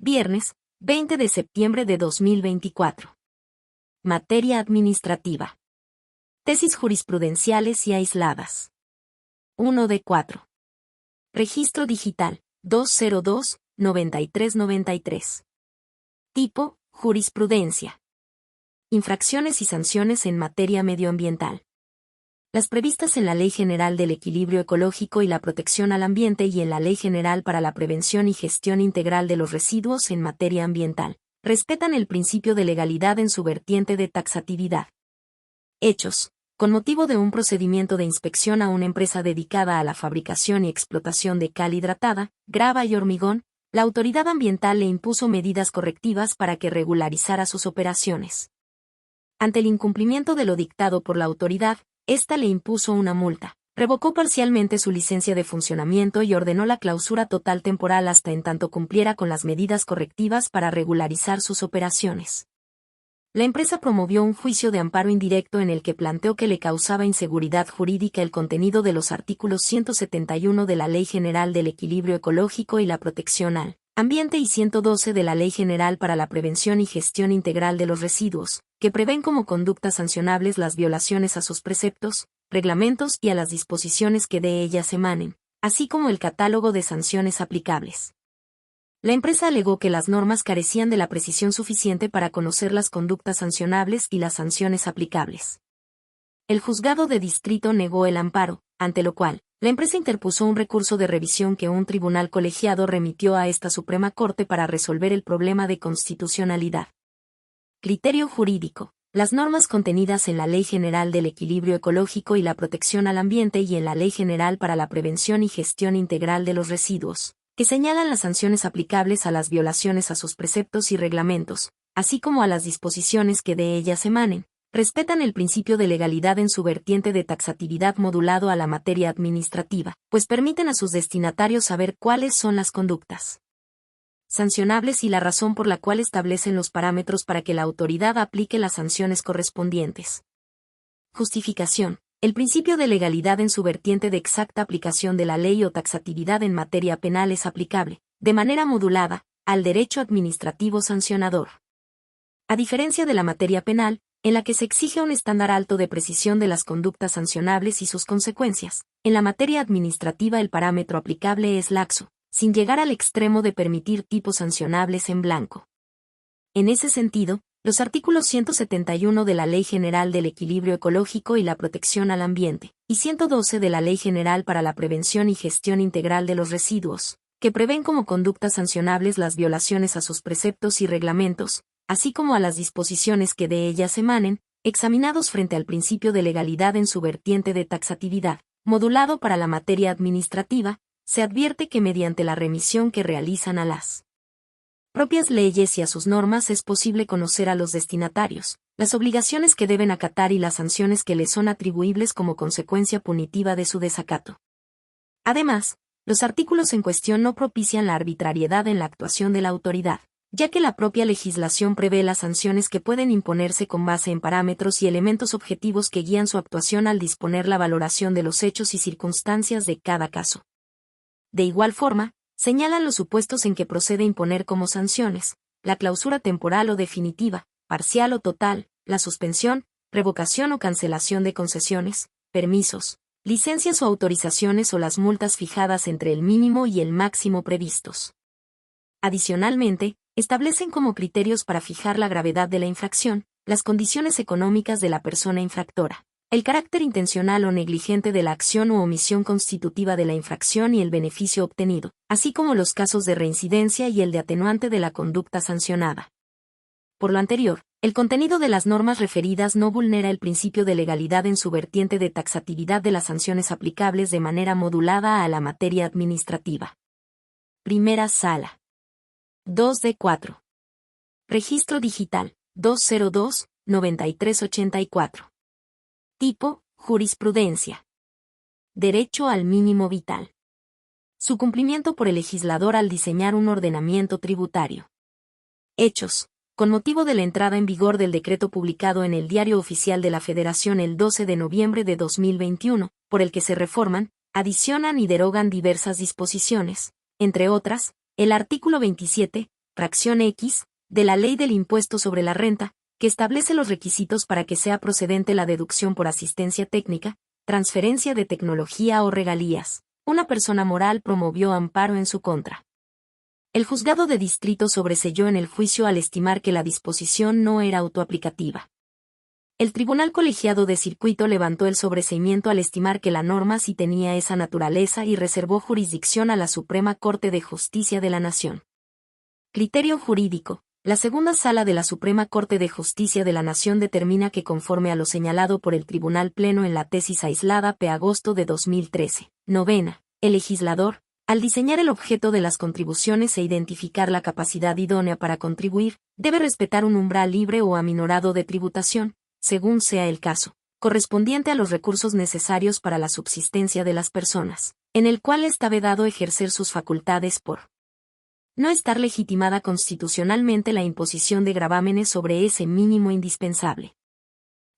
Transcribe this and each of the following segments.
Viernes, 20 de septiembre de 2024. Materia administrativa. Tesis jurisprudenciales y aisladas. 1 de 4. Registro digital, 202-9393. Tipo, jurisprudencia. Infracciones y sanciones en materia medioambiental. Las previstas en la Ley General del Equilibrio Ecológico y la Protección al Ambiente y en la Ley General para la Prevención y Gestión Integral de los Residuos en materia ambiental, respetan el principio de legalidad en su vertiente de taxatividad. Hechos. Con motivo de un procedimiento de inspección a una empresa dedicada a la fabricación y explotación de cal hidratada, grava y hormigón, la autoridad ambiental le impuso medidas correctivas para que regularizara sus operaciones. Ante el incumplimiento de lo dictado por la autoridad, ésta le impuso una multa, revocó parcialmente su licencia de funcionamiento y ordenó la clausura total temporal hasta en tanto cumpliera con las medidas correctivas para regularizar sus operaciones. La empresa promovió un juicio de amparo indirecto en el que planteó que le causaba inseguridad jurídica el contenido de los artículos 171 de la Ley General del Equilibrio Ecológico y la Protección al Ambiente y 112 de la Ley General para la Prevención y Gestión Integral de los Residuos, que prevén como conductas sancionables las violaciones a sus preceptos, reglamentos y a las disposiciones que de ellas emanen, así como el catálogo de sanciones aplicables. La empresa alegó que las normas carecían de la precisión suficiente para conocer las conductas sancionables y las sanciones aplicables. El juzgado de distrito negó el amparo, ante lo cual, la empresa interpuso un recurso de revisión que un tribunal colegiado remitió a esta Suprema Corte para resolver el problema de constitucionalidad. Criterio jurídico. Las normas contenidas en la Ley General del Equilibrio Ecológico y la Protección al Ambiente y en la Ley General para la Prevención y Gestión Integral de los Residuos, que señalan las sanciones aplicables a las violaciones a sus preceptos y reglamentos, así como a las disposiciones que de ellas emanen, respetan el principio de legalidad en su vertiente de taxatividad modulado a la materia administrativa, pues permiten a sus destinatarios saber cuáles son las conductas sancionables y la razón por la cual establecen los parámetros para que la autoridad aplique las sanciones correspondientes. Justificación. El principio de legalidad en su vertiente de exacta aplicación de la ley o taxatividad en materia penal es aplicable, de manera modulada, al derecho administrativo sancionador. A diferencia de la materia penal, en la que se exige un estándar alto de precisión de las conductas sancionables y sus consecuencias, en la materia administrativa el parámetro aplicable es laxo, sin llegar al extremo de permitir tipos sancionables en blanco. En ese sentido, los artículos 171 de la Ley General del Equilibrio Ecológico y la Protección al Ambiente, y 112 de la Ley General para la Prevención y Gestión Integral de los Residuos, que prevén como conductas sancionables las violaciones a sus preceptos y reglamentos, así como a las disposiciones que de ellas emanen, examinados frente al principio de legalidad en su vertiente de taxatividad, modulado para la materia administrativa, se advierte que mediante la remisión que realizan a las propias leyes y a sus normas es posible conocer a los destinatarios, las obligaciones que deben acatar y las sanciones que les son atribuibles como consecuencia punitiva de su desacato. Además, los artículos en cuestión no propician la arbitrariedad en la actuación de la autoridad, ya que la propia legislación prevé las sanciones que pueden imponerse con base en parámetros y elementos objetivos que guían su actuación al disponer la valoración de los hechos y circunstancias de cada caso. De igual forma, señalan los supuestos en que procede imponer como sanciones, la clausura temporal o definitiva, parcial o total, la suspensión, revocación o cancelación de concesiones, permisos, licencias o autorizaciones o las multas fijadas entre el mínimo y el máximo previstos. Adicionalmente, establecen como criterios para fijar la gravedad de la infracción, las condiciones económicas de la persona infractora, el carácter intencional o negligente de la acción u omisión constitutiva de la infracción y el beneficio obtenido, así como los casos de reincidencia y el de atenuante de la conducta sancionada. Por lo anterior, el contenido de las normas referidas no vulnera el principio de legalidad en su vertiente de taxatividad de las sanciones aplicables de manera modulada a la materia administrativa. Primera Sala. 2 de 4. Registro digital, 202-9384. Tipo, jurisprudencia. Derecho al mínimo vital. Su cumplimiento por el legislador al diseñar un ordenamiento tributario. Hechos. Con motivo de la entrada en vigor del decreto publicado en el Diario Oficial de la Federación el 12 de noviembre de 2021, por el que se reforman, adicionan y derogan diversas disposiciones, entre otras, el artículo 27, fracción X, de la Ley del Impuesto sobre la Renta, que establece los requisitos para que sea procedente la deducción por asistencia técnica, transferencia de tecnología o regalías. Una persona moral promovió amparo en su contra. El juzgado de distrito sobreseyó en el juicio al estimar que la disposición no era autoaplicativa. El Tribunal Colegiado de Circuito levantó el sobreseimiento al estimar que la norma sí tenía esa naturaleza y reservó jurisdicción a la Suprema Corte de Justicia de la Nación. Criterio jurídico. La segunda sala de la Suprema Corte de Justicia de la Nación determina que conforme a lo señalado por el Tribunal Pleno en la tesis aislada p. agosto de 2013, novena, el legislador, al diseñar el objeto de las contribuciones e identificar la capacidad idónea para contribuir, debe respetar un umbral libre o aminorado de tributación, según sea el caso, correspondiente a los recursos necesarios para la subsistencia de las personas, en el cual está vedado ejercer sus facultades por no estar legitimada constitucionalmente la imposición de gravámenes sobre ese mínimo indispensable.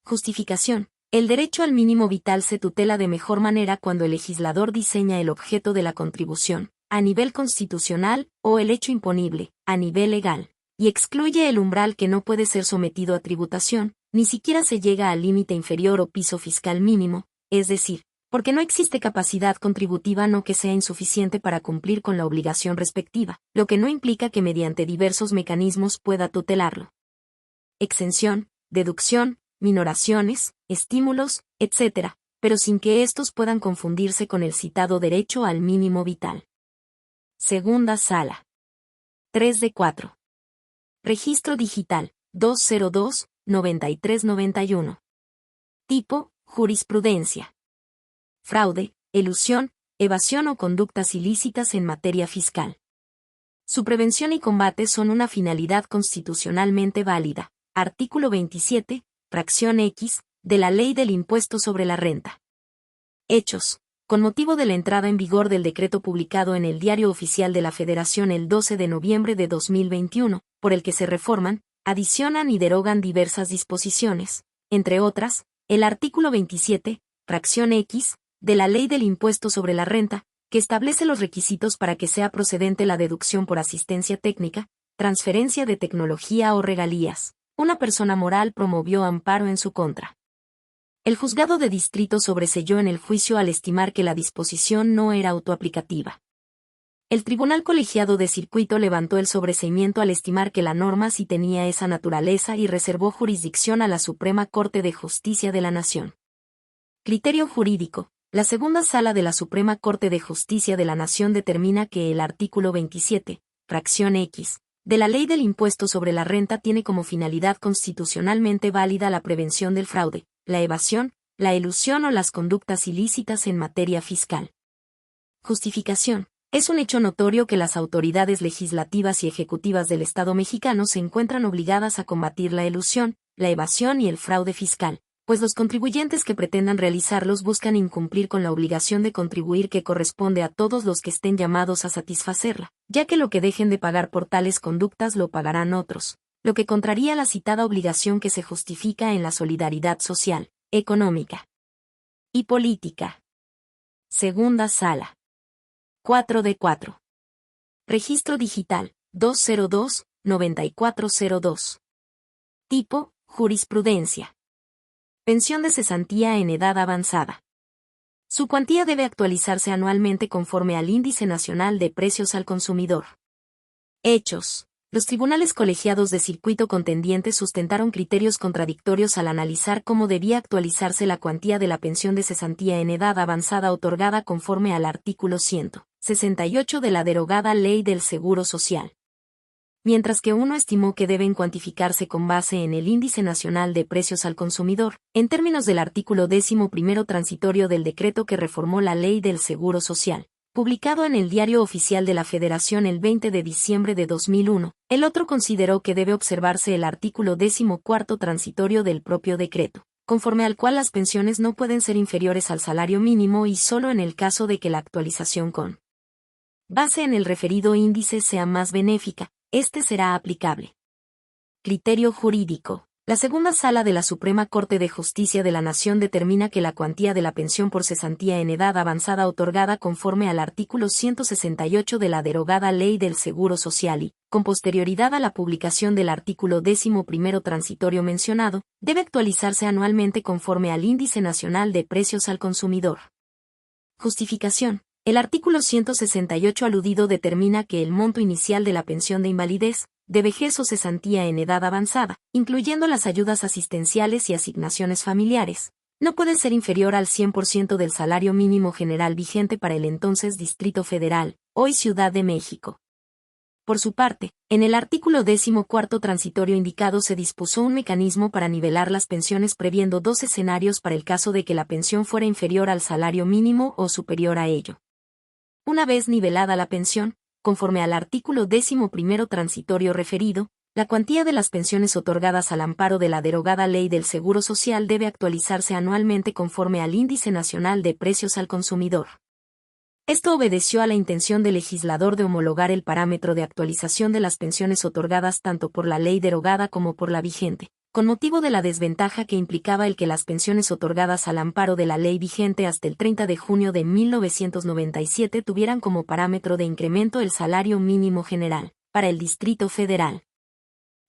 Justificación. El derecho al mínimo vital se tutela de mejor manera cuando el legislador diseña el objeto de la contribución, a nivel constitucional, o el hecho imponible, a nivel legal, y excluye el umbral que no puede ser sometido a tributación, ni siquiera se llega al límite inferior o piso fiscal mínimo, es decir, porque no existe capacidad contributiva no que sea insuficiente para cumplir con la obligación respectiva, lo que no implica que mediante diversos mecanismos pueda tutelarlo. Exención, deducción, minoraciones, estímulos, etc., pero sin que estos puedan confundirse con el citado derecho al mínimo vital. Segunda sala. 3 de 4. Registro digital, 202-9391. Tipo, jurisprudencia. Fraude, elusión, evasión o conductas ilícitas en materia fiscal. Su prevención y combate son una finalidad constitucionalmente válida. Artículo 27, fracción X, de la Ley del Impuesto sobre la Renta. Hechos. Con motivo de la entrada en vigor del decreto publicado en el Diario Oficial de la Federación el 12 de noviembre de 2021, por el que se reforman, adicionan y derogan diversas disposiciones, entre otras, el artículo 27, fracción X, de la Ley del Impuesto sobre la Renta, que establece los requisitos para que sea procedente la deducción por asistencia técnica, transferencia de tecnología o regalías. Una persona moral promovió amparo en su contra. El juzgado de distrito sobreseyó en el juicio al estimar que la disposición no era autoaplicativa. El Tribunal Colegiado de Circuito levantó el sobreseimiento al estimar que la norma sí tenía esa naturaleza y reservó jurisdicción a la Suprema Corte de Justicia de la Nación. Criterio jurídico. La segunda sala de la Suprema Corte de Justicia de la Nación determina que el artículo 27, fracción X, de la Ley del Impuesto sobre la Renta tiene como finalidad constitucionalmente válida la prevención del fraude, la evasión, la elusión o las conductas ilícitas en materia fiscal. Justificación. Es un hecho notorio que las autoridades legislativas y ejecutivas del Estado mexicano se encuentran obligadas a combatir la elusión, la evasión y el fraude fiscal, pues los contribuyentes que pretendan realizarlos buscan incumplir con la obligación de contribuir que corresponde a todos los que estén llamados a satisfacerla, ya que lo que dejen de pagar por tales conductas lo pagarán otros, lo que contraría la citada obligación que se justifica en la solidaridad social, económica y política. Segunda sala. 4 de 4. Registro digital, 202-9402. Tipo, jurisprudencia. Pensión de cesantía en edad avanzada. Su cuantía debe actualizarse anualmente conforme al Índice Nacional de Precios al Consumidor. Hechos. Los tribunales colegiados de circuito contendientes sustentaron criterios contradictorios al analizar cómo debía actualizarse la cuantía de la pensión de cesantía en edad avanzada otorgada conforme al artículo 168 de la derogada Ley del Seguro Social. Mientras que uno estimó que deben cuantificarse con base en el Índice Nacional de Precios al Consumidor, en términos del artículo 11º transitorio del decreto que reformó la Ley del Seguro Social, publicado en el Diario Oficial de la Federación el 20 de diciembre de 2001, el otro consideró que debe observarse el artículo 14º transitorio del propio decreto, conforme al cual las pensiones no pueden ser inferiores al salario mínimo y solo en el caso de que la actualización con base en el referido índice sea más benéfica, este será aplicable. Criterio jurídico. La segunda sala de la Suprema Corte de Justicia de la Nación determina que la cuantía de la pensión por cesantía en edad avanzada otorgada conforme al artículo 168 de la derogada Ley del Seguro Social y, con posterioridad a la publicación del artículo 11º transitorio mencionado, debe actualizarse anualmente conforme al Índice Nacional de Precios al Consumidor. Justificación. El artículo 168 aludido determina que el monto inicial de la pensión de invalidez, de vejez o cesantía en edad avanzada, incluyendo las ayudas asistenciales y asignaciones familiares, no puede ser inferior al 100% del salario mínimo general vigente para el entonces Distrito Federal, hoy Ciudad de México. Por su parte, en el artículo 14º transitorio indicado se dispuso un mecanismo para nivelar las pensiones previendo dos escenarios para el caso de que la pensión fuera inferior al salario mínimo o superior a ello. Una vez nivelada la pensión, conforme al artículo 11º transitorio referido, la cuantía de las pensiones otorgadas al amparo de la derogada Ley del Seguro Social debe actualizarse anualmente conforme al Índice Nacional de Precios al Consumidor. Esto obedeció a la intención del legislador de homologar el parámetro de actualización de las pensiones otorgadas tanto por la ley derogada como por la vigente, con motivo de la desventaja que implicaba el que las pensiones otorgadas al amparo de la ley vigente hasta el 30 de junio de 1997 tuvieran como parámetro de incremento el salario mínimo general, para el Distrito Federal.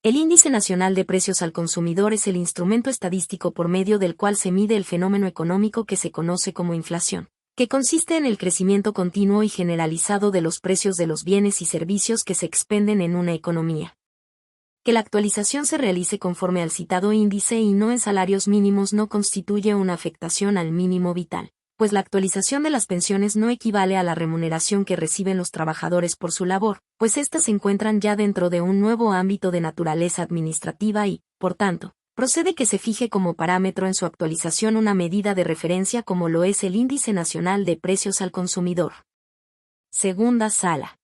El Índice Nacional de Precios al Consumidor es el instrumento estadístico por medio del cual se mide el fenómeno económico que se conoce como inflación, que consiste en el crecimiento continuo y generalizado de los precios de los bienes y servicios que se expenden en una economía. Que la actualización se realice conforme al citado índice y no en salarios mínimos no constituye una afectación al mínimo vital, pues la actualización de las pensiones no equivale a la remuneración que reciben los trabajadores por su labor, pues éstas se encuentran ya dentro de un nuevo ámbito de naturaleza administrativa y, por tanto, procede que se fije como parámetro en su actualización una medida de referencia como lo es el Índice Nacional de Precios al Consumidor. Segunda sala.